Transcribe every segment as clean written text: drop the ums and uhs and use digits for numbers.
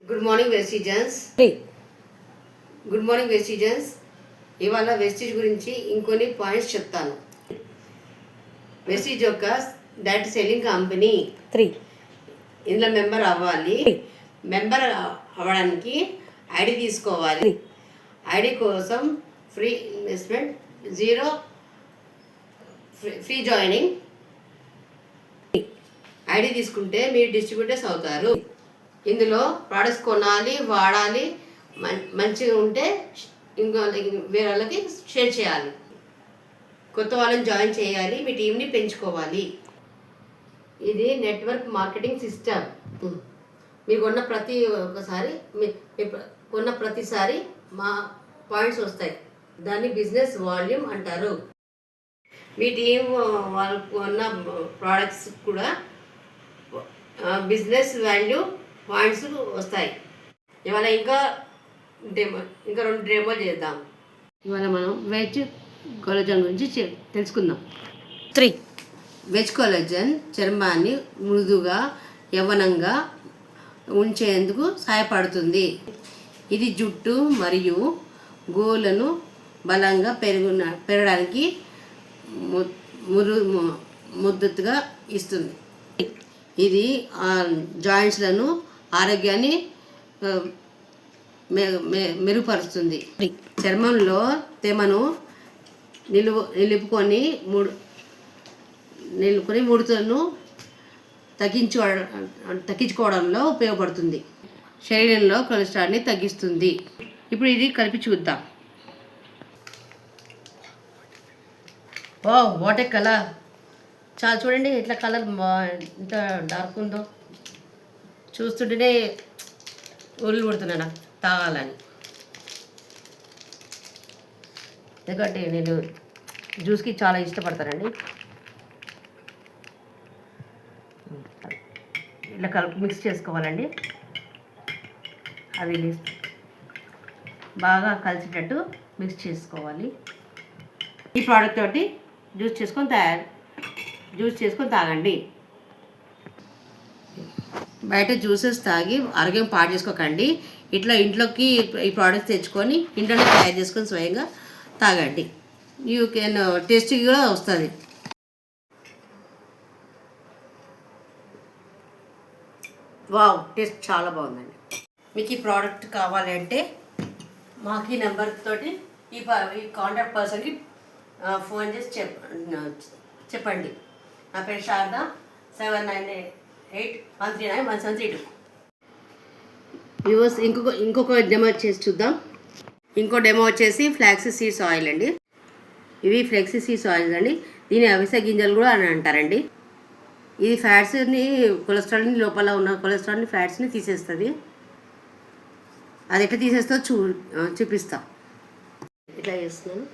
Good morning Vestigeans. Good morning Vestigeans. ఇవాళ Vestige గురించి ఇంకొన్ని పాయింట్స్ చెప్తాను. వెస్టిజ్ యొక్క డైరెక్ట్ సెల్లింగ్ కంపెనీ 3. ఇందులో మెంబర్ అవ్వాలి. మెంబర్ అవ్వడానికి ఐడి తీసుకోవాలి. ఐడి కోసం free investment, zero free joining. ID తీసుకుంటే మీరు డిస్ట్రిబ్యూటర్స్ అవుతారు. ఇందులో ప్రోడక్ట్స్ కొనాలి, వాడాలి, మంచిగా ఉంటే ఇంకో వేరే వాళ్ళకి షేర్ చేయాలి. కొత్త వాళ్ళని జాయిన్ చేయాలి, మీ టీంని పెంచుకోవాలి. ఇది నెట్వర్క్ మార్కెటింగ్ సిస్టమ్. మీరు కొన్న ప్రతిసారి మా పాయింట్స్ వస్తాయి. దాన్ని బిజినెస్ వాల్యూమ్ అంటారు. మీ టీం వాళ్ళు కొన్న ప్రోడక్ట్స్ కూడా బిజినెస్ వాల్యూ పాయింట్స్ వస్తాయి. ఇవాళ ఇంకా 2 డెమోలు చేద్దాం. ఇవాళ మనం వెజ్ కొలజన్ గురించి తెలుసుకుందాం. 3. వెజ్ కొలజన్ చర్మాన్ని మృదుగా, యవ్వనంగా ఉంచేందుకు సహాయపడుతుంది. ఇది జుట్టు మరియు గోళ్ళను బలంగా పెరగడానికి మద్దతుగా ఇస్తుంది. ఇది జాయింట్స్లను, ఆరోగ్యాన్ని మెరుగుపరుస్తుంది. చర్మంలో తేమను నిలుపుకొని ముడతలను తగ్గించుకోవడంలో ఉపయోగపడుతుంది. శరీరంలో కొలెస్ట్రాల్ని తగ్గిస్తుంది. ఇప్పుడు ఇది కలిపి చూద్దాం. What a colour! చాలా చూడండి ఎట్లా కలర్ ఎంత డార్క్ ఉందో. చూస్తుంటేనే ఒళ్ళు పుడుతున్నా నాకు తాగాలని. ఎందుకంటే నేను జ్యూస్కి చాలా ఇష్టపడతానండి. ఇట్లా మిక్స్ చేసుకోవాలండి. అది బాగా కలిసేటట్టు మిక్స్ చేసుకోవాలి. ఈ ప్రోడక్ట్ తోటి జ్యూస్ చేసుకొని తాగండి. బయట జ్యూసెస్ తాగి ఆరోగ్యం పాడు చేసుకోకండి. ఇట్లా ఇంట్లోకి ఈ ప్రోడక్ట్స్ తెచ్చుకొని ఇంట్లోనే తయారు చేసుకొని స్వయంగా తాగండి. యూ కెన్ టేస్టీ కూడా వస్తుంది. వావ్, టేస్ట్ చాలా బాగుందండి. మీకు ఈ ప్రోడక్ట్ కావాలంటే మాకు ఈ నెంబర్ తోటి ఈ కాంటాక్ట్ పర్సన్కి ఫోన్ చేసి చెప్పండి. నా పేరు శారద. 7981391732. వ్యూవర్స్, ఇంకొక డెమో చేసి చూద్దాం. ఇంకో డెమో వచ్చేసి ఫ్లాక్సీ సీడ్స్ ఆయిల్ అండి. ఇవి ఫ్లాక్సీ సీడ్స్ ఆయిల్స్ అండి. దీని అవిసె గింజలు కూడా అని అంటారండి. ఇది ఫ్యాట్స్ని, కొలెస్ట్రాల్ని, లోపల ఉన్న కొలెస్ట్రాల్ని, ఫ్యాట్స్ని తీసేస్తుంది. అది ఎట్లా తీసేస్తో చూపిస్తా. ఇట్లా చేస్తున్నాను.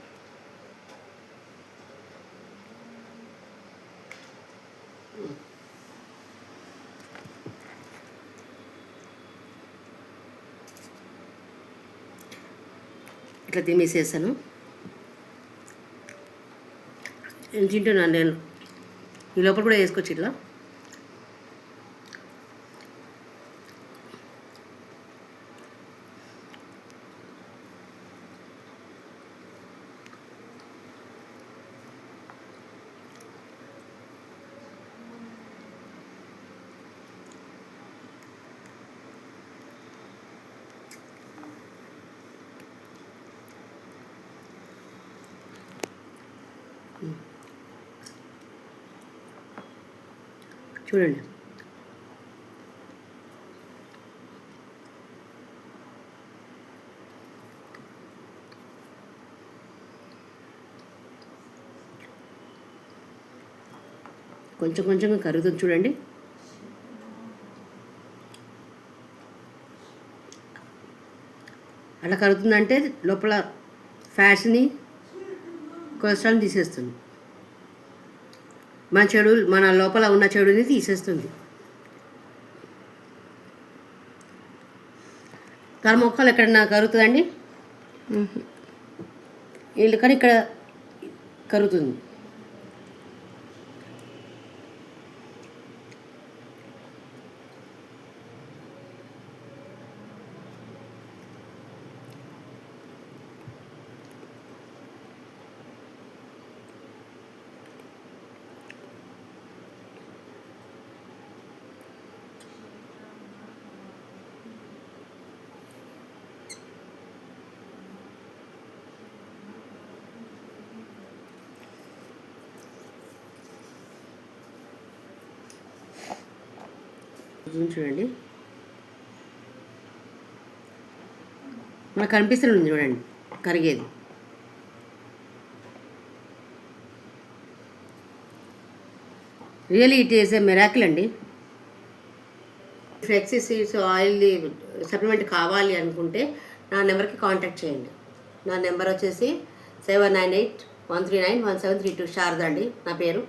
ఇట్లా తినేసేసాను. నేను తింటున్నాను. నేను ఈ లోపల కూడా వేసుకోవచ్చు ఇట్లా. చూడండి. కొంచెం కొంచెంగా కరుగుతుంది చూడండి. అలా కరుగుతుందంటే లోపల ఫ్యాట్స్ని, కొలెస్ట్రాల్ని తీసేస్తుంది. మన లోపల ఉన్న చెడుని తీసేస్తుంది. మొక్కలు ఎక్కడన్నా కరుగుతుందండి, కానీ ఇక్కడ కరుగుతుంది. చూడండి, మనకు కనిపిస్తుంది చూడండి కరిగేది. Really it is a miracle అండి. ఫ్లెక్సీ సీడ్స్ ఆయిల్ సప్లిమెంట్ కావాలి అనుకుంటే నా నెంబర్కి కాంటాక్ట్ చేయండి. నా నెంబర్ వచ్చేసి 7981391732. శారదా అండి నా పేరు.